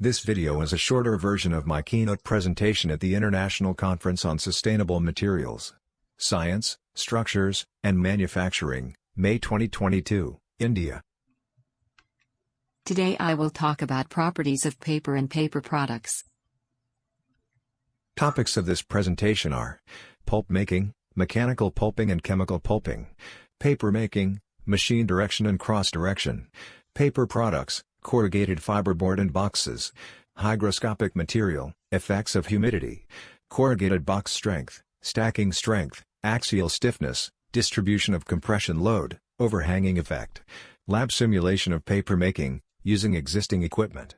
This video is a shorter version of my keynote presentation at the International Conference on Sustainable Materials, Science, Structures, and Manufacturing, May 2022, India. Today I will talk about properties of paper and paper products. Topics of this presentation are pulp making, mechanical pulping and chemical pulping, paper making, machine direction and cross direction, paper products, corrugated fiberboard and boxes, hygroscopic material, effects of humidity, corrugated box strength, stacking strength, axial stiffness, distribution of compression load, overhanging effect, lab simulation of paper making, using existing equipment.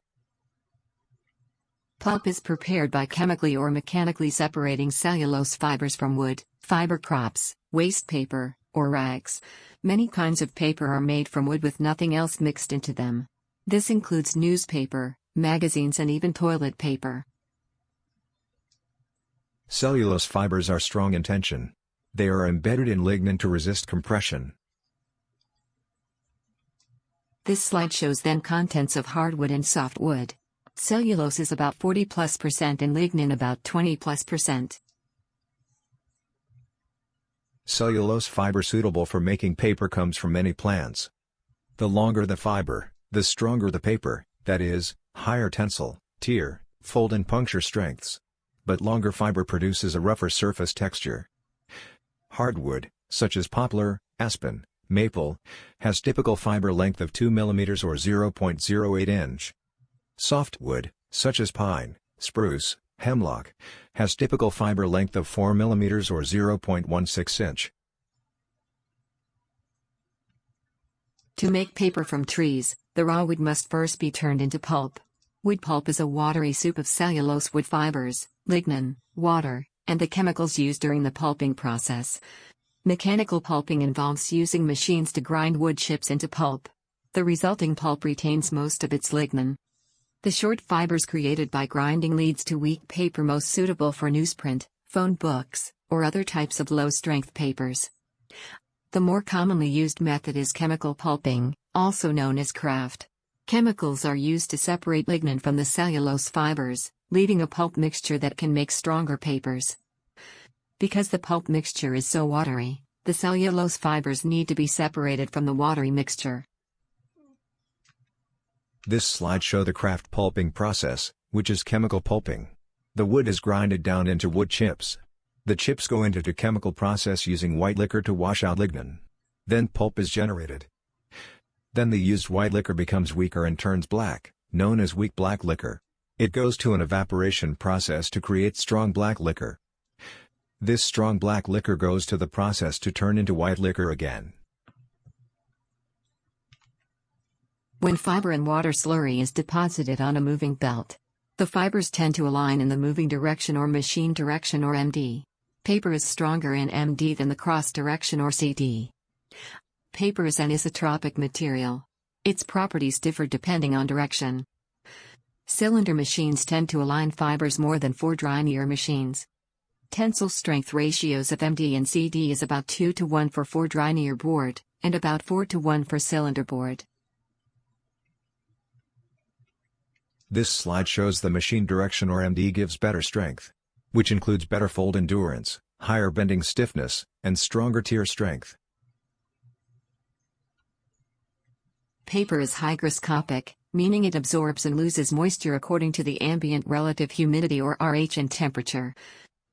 Pulp is prepared by chemically or mechanically separating cellulose fibers from wood, fiber crops, waste paper, or rags. Many kinds of paper are made from wood with nothing else mixed into them. This includes newspaper, magazines and even toilet paper. Cellulose fibers are strong in tension. They are embedded in lignin to resist compression. This slide shows then contents of hardwood and softwood. Cellulose is about 40+% and lignin about 20+%. Cellulose fiber suitable for making paper comes from many plants. The longer the fiber, the stronger the paper, that is, higher tensile, tear, fold and puncture strengths. But longer fiber produces a rougher surface texture. Hardwood, such as poplar, aspen, maple, has typical fiber length of 2 mm or 0.08 inch. Softwood, such as pine, spruce, hemlock, has typical fiber length of 4 mm or 0.16 inch. To make paper from trees, the raw wood must first be turned into pulp. Wood pulp is a watery soup of cellulose wood fibers, lignin, water, and the chemicals used during the pulping process. Mechanical pulping involves using machines to grind wood chips into pulp. The resulting pulp retains most of its lignin. The short fibers created by grinding leads to weak paper most suitable for newsprint, phone books, or other types of low-strength papers. The more commonly used method is chemical pulping, also known as kraft. Chemicals are used to separate lignin from the cellulose fibers, leaving a pulp mixture that can make stronger papers. Because the pulp mixture is so watery, the cellulose fibers need to be separated from the watery mixture. This slide shows the kraft pulping process, which is chemical pulping. The wood is grinded down into wood chips. The chips go into the chemical process using white liquor to wash out lignin. Then pulp is generated. Then the used white liquor becomes weaker and turns black, known as weak black liquor. It goes to an evaporation process to create strong black liquor. This strong black liquor goes to the process to turn into white liquor again. When fiber and water slurry is deposited on a moving belt, the fibers tend to align in the moving direction or machine direction or MD. Paper is stronger in MD than the cross direction or CD. Paper is an isotropic material. Its properties differ depending on direction. Cylinder machines tend to align fibers more than for dry-near machines. Tensile strength ratios of MD and CD is about 2:1 for dry-near board, and about 4:1 for cylinder board. This slide shows the machine direction or MD gives better strength, which includes better fold endurance, higher bending stiffness, and stronger tear strength. Paper is hygroscopic, meaning it absorbs and loses moisture according to the ambient relative humidity or RH and temperature.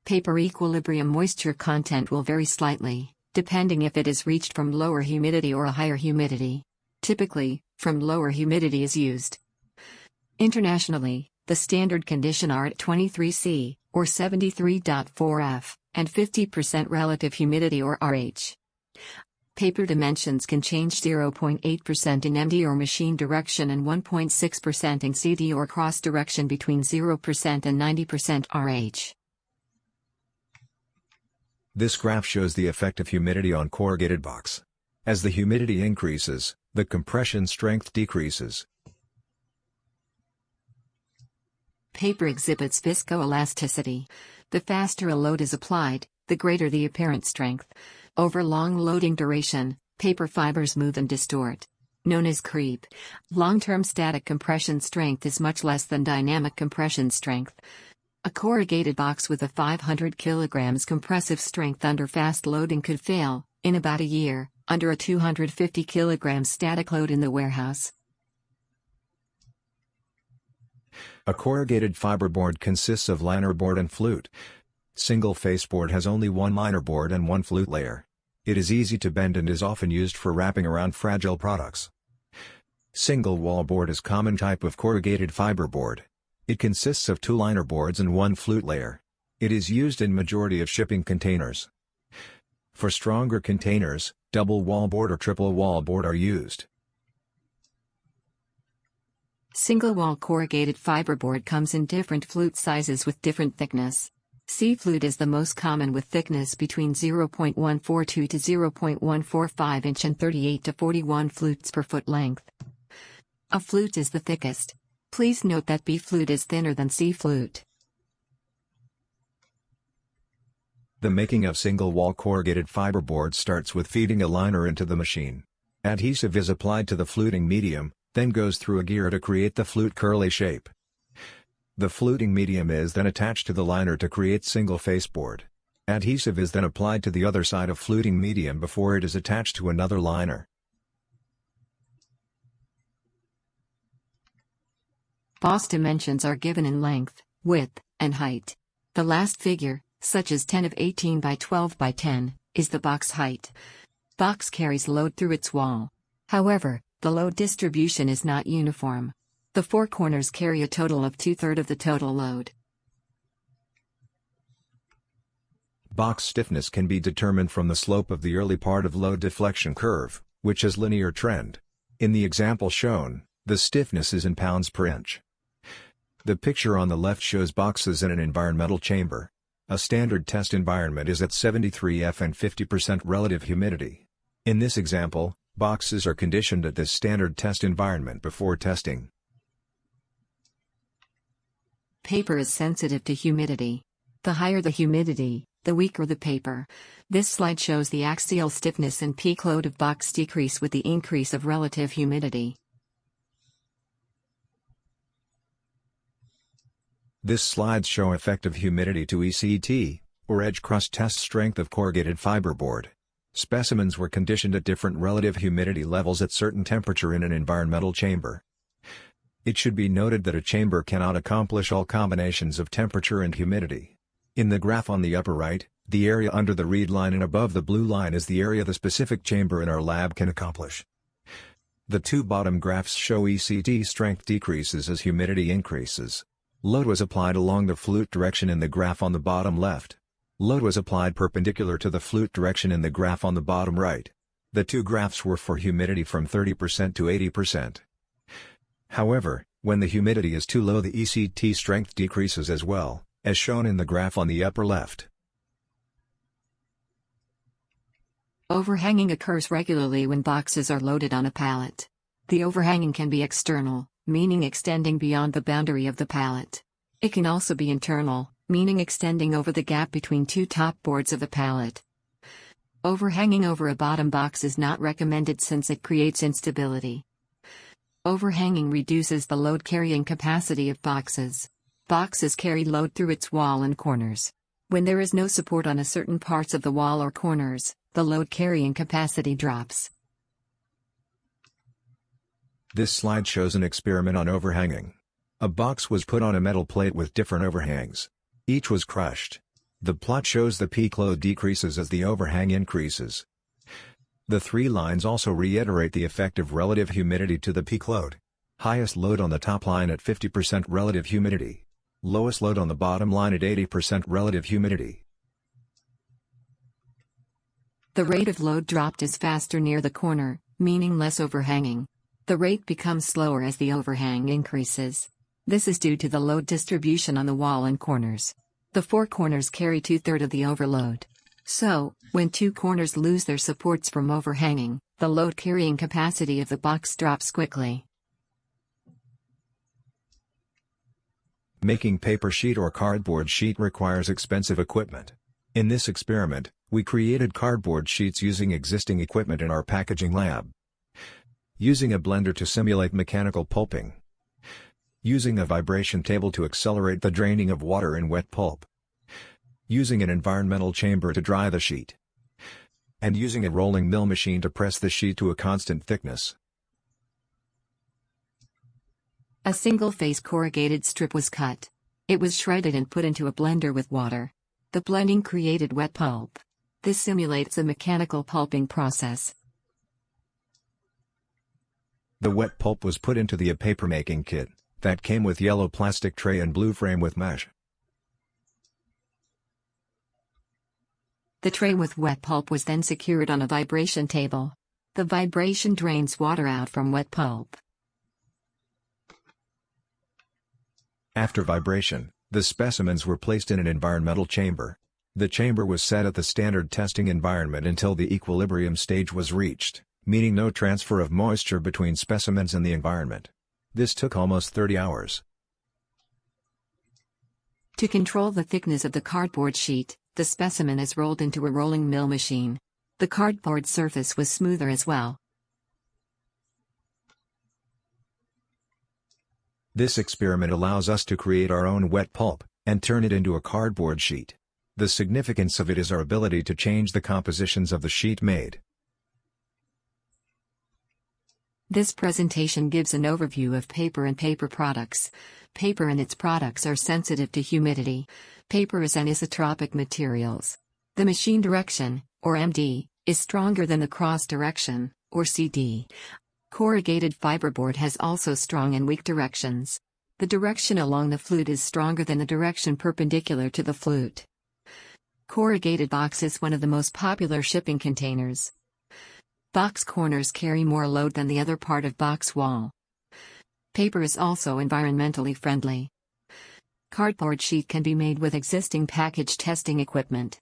Paper equilibrium moisture content will vary slightly, depending if it is reached from lower humidity or a higher humidity. Typically, from lower humidity is used. Internationally, the standard condition are at 23°C, or 73.4 F, and 50% relative humidity or RH. Paper dimensions can change 0.8% in MD or machine direction and 1.6% in CD or cross direction between 0% and 90% RH. This graph shows the effect of humidity on corrugated box. As the humidity increases, the compression strength decreases. Paper exhibits viscoelasticity. The faster a load is applied, the greater the apparent strength. Over long loading duration, paper fibers move and distort. known as creep. Long-term static compression strength is much less than dynamic compression strength. A corrugated box with a 500 kg compressive strength under fast loading could fail, in about a year, under a 250 kg static load in the warehouse. A corrugated fiberboard consists of liner board and flute. Single-face board has only one liner board and one flute layer. It is easy to bend and is often used for wrapping around fragile products. Single-wall board is common type of corrugated fiberboard. It consists of two liner boards and one flute layer. It is used in majority of shipping containers. For stronger containers, double wall board or triple wall board are used. Single-wall corrugated fiberboard comes in different flute sizes with different thickness. C-flute is the most common with thickness between 0.142 to 0.145 inch and 38 to 41 flutes per foot length. A flute is the thickest. Please note that B-flute is thinner than C-flute. The making of single-wall corrugated fiberboard starts with feeding a liner into the machine. Adhesive is applied to the fluting medium, then goes through a gear to create the flute curly shape. The fluting medium is then attached to the liner to create single-face board. Adhesive is then applied to the other side of fluting medium before it is attached to another liner. Box dimensions are given in length, width, and height. The last figure, such as 10 of 18 by 12 by 10, is the box height. Box carries load through its wall. However, the load distribution is not uniform. The four corners carry a total of 2/3 of the total load. Box stiffness can be determined from the slope of the early part of load deflection curve, which is linear trend. In the example shown, the stiffness is in pounds per inch. The picture on the left shows boxes in an environmental chamber. A standard test environment is at 73 F and 50% relative humidity. In this example, boxes are conditioned at this standard test environment before testing. Paper is sensitive to humidity. The higher the humidity, the weaker the paper. This slide shows the axial stiffness and peak load of box decrease with the increase of relative humidity. This slide shows effective humidity to ECT, or edge crust test strength of corrugated fiberboard. Specimens were conditioned at different relative humidity levels at certain temperature in an environmental chamber. It should be noted that a chamber cannot accomplish all combinations of temperature and humidity. In the graph on the upper right, the area under the read line and above the blue line is the area the specific chamber in our lab can accomplish. The two bottom graphs show ECT strength decreases as humidity increases. Load was applied along the flute direction in the graph on the bottom left. Load was applied perpendicular to the flute direction in the graph on the bottom right. The two graphs were for humidity from 30% to 80%. However, when the humidity is too low, the ECT strength decreases as well, as shown in the graph on the upper left. Overhanging occurs regularly when boxes are loaded on a pallet. The overhanging can be external, meaning extending beyond the boundary of the pallet. It can also be internal, meaning extending over the gap between two top boards of the pallet. Overhanging over a bottom box is not recommended since it creates instability. Overhanging reduces the load carrying capacity of boxes. Boxes carry load through its wall and corners. When there is no support on a certain parts of the wall or corners, the load carrying capacity drops. This slide shows an experiment on overhanging. A box was put on a metal plate with different overhangs. Each was crushed. The plot shows the peak load decreases as the overhang increases. The three lines also reiterate the effect of relative humidity to the peak load. Highest load on the top line at 50% relative humidity. Lowest load on the bottom line at 80% relative humidity. The rate of load dropped is faster near the corner, meaning less overhanging. The rate becomes slower as the overhang increases. This is due to the load distribution on the wall and corners. The four corners carry 2/3 of the overload. So, when two corners lose their supports from overhanging, the load carrying capacity of the box drops quickly. Making paper sheet or cardboard sheet requires expensive equipment. In this experiment, we created cardboard sheets using existing equipment in our packaging lab. Using a blender to simulate mechanical pulping. Using a vibration table to accelerate the draining of water in wet pulp. Using an environmental chamber to dry the sheet. And using a rolling mill machine to press the sheet to a constant thickness. A single-face corrugated strip was cut. It was shredded and put into a blender with water. The blending created wet pulp. This simulates a mechanical pulping process. The wet pulp was put into the paper-making kit, that came with yellow plastic tray and blue frame with mesh. The tray with wet pulp was then secured on a vibration table. The vibration drains water out from wet pulp. After vibration, the specimens were placed in an environmental chamber. The chamber was set at the standard testing environment until the equilibrium stage was reached, meaning no transfer of moisture between specimens and the environment. This took almost 30 hours. To control the thickness of the cardboard sheet, the specimen is rolled into a rolling mill machine. The cardboard surface was smoother as well. This experiment allows us to create our own wet pulp, and turn it into a cardboard sheet. The significance of it is our ability to change the compositions of the sheet made. This presentation gives an overview of paper and paper products. Paper and its products are sensitive to humidity. Paper is anisotropic materials. The machine direction, or MD, is stronger than the cross direction, or CD. Corrugated fiberboard has also strong and weak directions. The direction along the flute is stronger than the direction perpendicular to the flute. Corrugated box is one of the most popular shipping containers. Box corners carry more load than the other part of box wall. Paper is also environmentally friendly. Cardboard sheet can be made with existing package testing equipment.